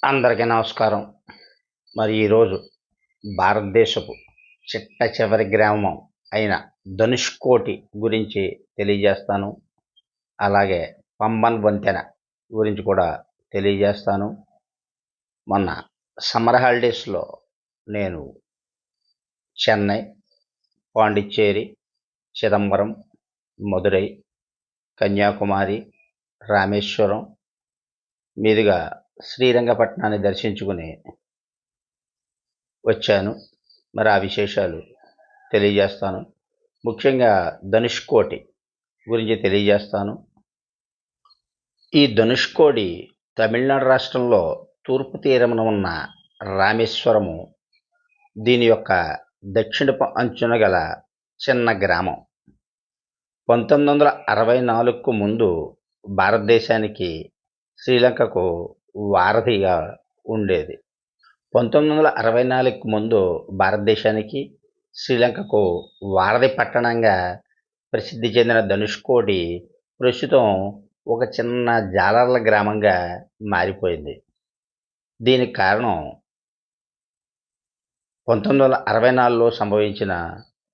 అందరికీ నమస్కారం. మరి ఈరోజు భారతదేశపు చిట్ట చివరి గ్రామం అయిన ధనుష్కోటి గురించి తెలియజేస్తాను. అలాగే పంబన్ వంతెన గురించి కూడా తెలియజేస్తాను. మొన్న సమ్మర్ హాలిడేస్‌లో నేను చెన్నై, పాండిచ్చేరి, చిదంబరం, మదురై, కన్యాకుమారి, రామేశ్వరం మీదుగా శ్రీరంగపట్నాన్ని దర్శించుకుని వచ్చాను. మరి ఆ విశేషాలు తెలియజేస్తాను. ముఖ్యంగా ధనుష్కోటి గురించి తెలియజేస్తాను. ఈ ధనుష్కోడి తమిళనాడు రాష్ట్రంలో తూర్పు తీరమున ఉన్న రామేశ్వరము దీని యొక్క దక్షిణపు అంచున గల చిన్న గ్రామం. 1964కు ముందు భారతదేశానికి శ్రీలంకకు వారధిగా ఉండేది. 1964కు ముందు భారతదేశానికి శ్రీలంకకు వారధి పట్టణంగా ప్రసిద్ధి చెందిన ధనుష్కోడి ప్రస్తుతం ఒక చిన్న జాలర్ల గ్రామంగా మారిపోయింది. దీనికి కారణం 1964లో సంభవించిన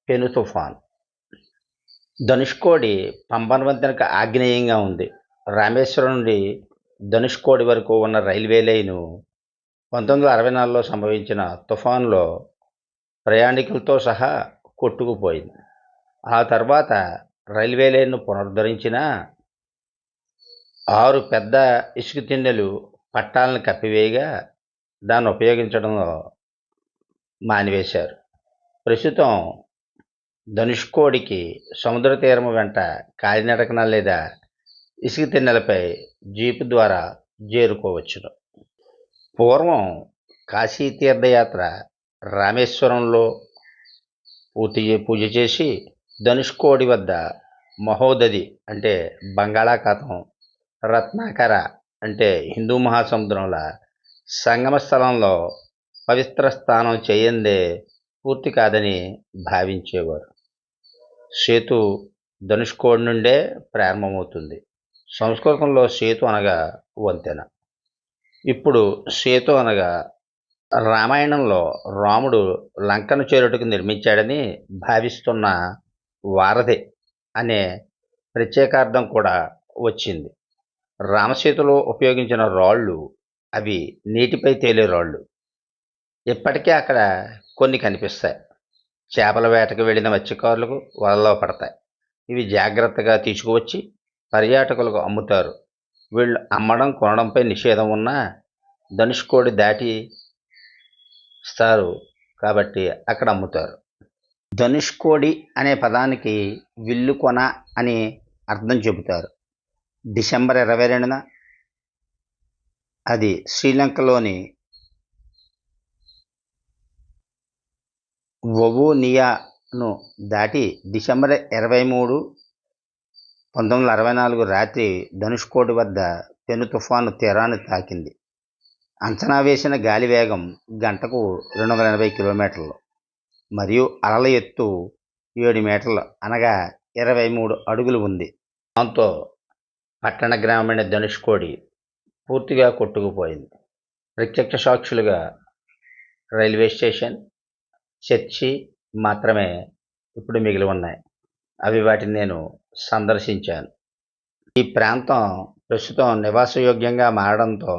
పెను తుఫాన్. ధనుష్కోడి పంబన్ వంతెనకు ఆగ్నేయంగా ఉంది. రామేశ్వరం నుండి ధనుష్కోడి వరకు ఉన్న రైల్వే లైను 1964లో సంభవించిన తుఫానులో ప్రయాణికులతో సహా కొట్టుకుపోయింది. ఆ తర్వాత రైల్వే లైన్ను పునరుద్ధరించినా 6 పెద్ద ఇసుక తిన్నెలు పట్టాలను కప్పివేయగా దాన్ని ఉపయోగించడంలో మానివేశారు. ప్రస్తుతం ధనుష్కోడికి సముద్ర తీరం వెంట కాలినడకన లేదా ఇసుక తిన్నెలపై జీపు ద్వారా చేరుకోవచ్చును. పూర్వం కాశీ తీర్థయాత్ర రామేశ్వరంలో పూజ చేసి ధనుష్కోడి వద్ద మహోదధి అంటే బంగాళాఖాతం, రత్నాకర అంటే హిందూ మహాసముద్రంల సంగమ స్థలంలో పవిత్ర స్నానం చేయందే పూర్తి కాదని భావించేవారు. సేతు ధనుష్కోడి నుండే ప్రారంభమవుతుంది. సంస్కృతంలో సేతు అనగా వంతెన. ఇప్పుడు సేతు అనగా రామాయణంలో రాముడు లంకను చేరుటకు నిర్మించాడని భావిస్తున్న వారధి అనే ప్రత్యేకార్థం కూడా వచ్చింది. రామసేతులో ఉపయోగించిన రాళ్ళు అవి నీటిపై తేలే రాళ్ళు. ఇప్పటికే అక్కడ కొన్ని కనిపిస్తాయి. చేపల వేటకు వెళ్ళిన మత్స్యకారులకు వలలో పడతాయి. ఇవి జాగ్రత్తగా తీసుకువచ్చి పర్యాటకులకు అమ్ముతారు. వీళ్ళు అమ్మడం కొనడంపై నిషేధం ఉన్నా ధనుష్కోడి దాటి స్తారు కాబట్టి అక్కడ అమ్ముతారు. ధనుష్కోడి అనే పదానికి విల్లు కొన అని అర్థం చెబుతారు. డిసెంబర్ 22న అది శ్రీలంకలోని వవునియాను దాటి డిసెంబర్ 23, 1964 రాత్రి ధనుష్కోడి వద్ద పెను తుఫాను తీరాన్ని తాకింది. అంచనా వేసిన గాలి వేగం గంటకు 280 కిలోమీటర్లు మరియు అలల ఎత్తు 7 మీటర్లు అనగా 23 అడుగులు ఉంది. దాంతో పట్టణ గ్రామమైన ధనుష్కోడి పూర్తిగా కొట్టుకుపోయింది. ప్రత్యక్ష సాక్షులుగా రైల్వే స్టేషన్, చర్చి మాత్రమే ఇప్పుడు మిగిలి ఉన్నాయి. వాటిని నేను సందర్శించాను. ఈ ప్రాంతం ప్రస్తుతం నివాసయోగ్యంగా మారడంతో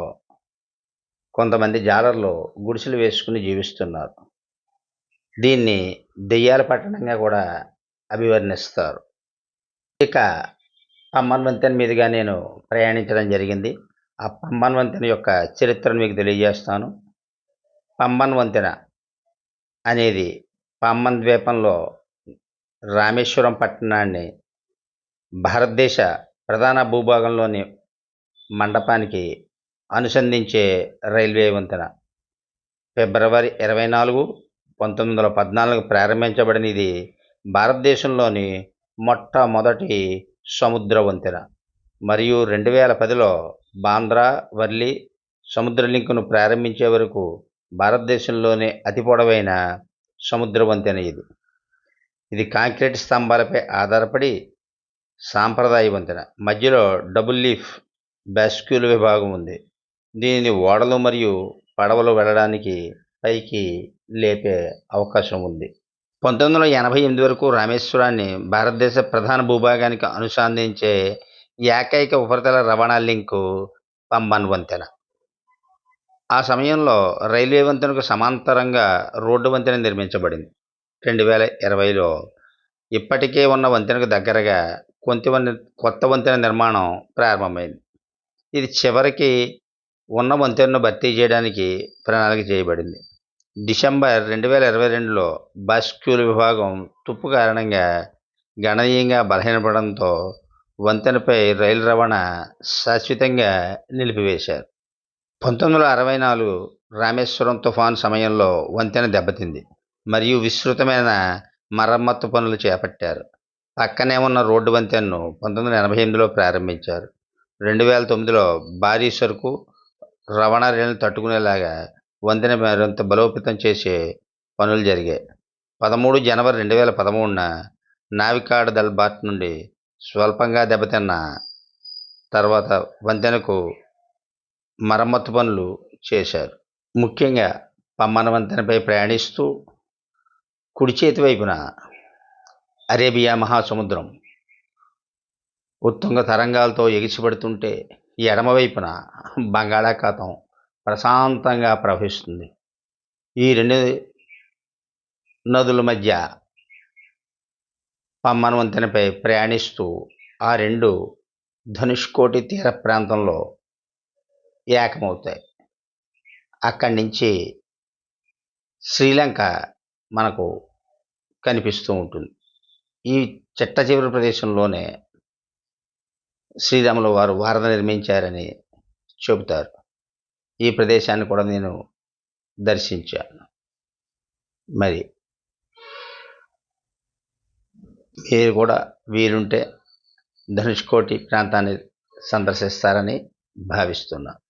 కొంతమంది జాలర్లు గుడిసెలు వేసుకుని జీవిస్తున్నారు. దీన్ని దెయ్యాల పట్టణంగా కూడా అభివర్ణిస్తారు. ఇక పంబన్ వంతెన మీదుగా నేను ప్రయాణించడం జరిగింది. ఆ పంబన్ వంతెన యొక్క చరిత్రను మీకు తెలియజేస్తాను. పంబన్ వంతెన అనేది పంబన్ ద్వీపంలో రామేశ్వరం పట్టణాన్ని భారతదేశ ప్రధాన భూభాగంలోని మండపానికి అనుసంధించే రైల్వే వంతెన. ఫిబ్రవరి 24, 1914 ప్రారంభించబడిన ఇది భారతదేశంలోని మొట్టమొదటి సముద్ర వంతెన మరియు 2010లో బాంద్రా వర్లి సముద్ర లింకును ప్రారంభించే వరకు భారతదేశంలోనే అతి పొడవైన సముద్ర వంతెన ఇది కాంక్రీట్ స్తంభాలపై ఆధారపడి సాంప్రదాయ వంతెన. మధ్యలో డబుల్ లీఫ్ బాస్క్యూల్ విభాగం ఉంది. దీనిని ఓడలు మరియు పడవలు వెళ్ళడానికి పైకి లేపే అవకాశం ఉంది. 1988 వరకు రామేశ్వరాన్ని భారతదేశ ప్రధాన భూభాగానికి అనుసంధానించే ఏకైక ఉపరితల రవాణా లింకు పంబన్ వంతెన. ఆ సమయంలో రైల్వే వంతెనకు సమాంతరంగా రోడ్డు వంతెన నిర్మించబడింది. 2020లో ఇప్పటికే ఉన్న వంతెనకు దగ్గరగా కొత్త వంతెన నిర్మాణం ప్రారంభమైంది. ఇది చివరికి ఉన్న వంతెనను భర్తీ చేయడానికి ప్రణాళిక చేయబడింది. డిసెంబర్ 2022లో బాస్క్యూల్ విభాగం తుప్పు కారణంగా గణనీయంగా బలహీనపడడంతో వంతెనపై రైలు రవాణా శాశ్వతంగా నిలిపివేశారు. 1964 రామేశ్వరం తుఫాను సమయంలో వంతెన దెబ్బతింది మరియు విస్తృతమైన మరమ్మత్తు పనులు చేపట్టారు. పక్కనే ఉన్న రోడ్డు వంతెనను 1988లో ప్రారంభించారు. 2009లో భారీ సరుకు రవాణా రైళ్లను తట్టుకునేలాగా వంతెన మరింత బలోపేతం చేసే పనులు జరిగాయి. 13 జనవరి 2013న నావికాడ్ దళ్ బాట్ నుండి స్వల్పంగా దెబ్బతిన్న తర్వాత వంతెనకు మరమ్మతు పనులు చేశారు. ముఖ్యంగా పంబన్ వంతెనపై ప్రయాణిస్తూ కుడి చేతి వైపున అరేబియా మహాసముద్రం ఉత్తుంగ తరంగాలతో ఎగిసిపడుతుంటే ఎడమవైపున బంగాళాఖాతం ప్రశాంతంగా ప్రవహిస్తుంది. ఈ రెండు నదుల మధ్య పంబన్ వంతెనపై ప్రయాణిస్తూ ఆ రెండు ధనుష్కోటి తీర ప్రాంతంలో ఏకమవుతాయి. అక్కడి నుంచి శ్రీలంక మనకు కనిపిస్తూ ఉంటుంది. ఈ చిట్ట చివరి ప్రదేశంలోనే శ్రీరాముల వారు వారధి నిర్మించారని చెబుతారు. ఈ ప్రదేశాన్ని కూడా నేను దర్శించాను. మరి మీరు కూడా వీలుంటే ధనుష్కోటి ప్రాంతాన్ని సందర్శిస్తారని భావిస్తున్నాను.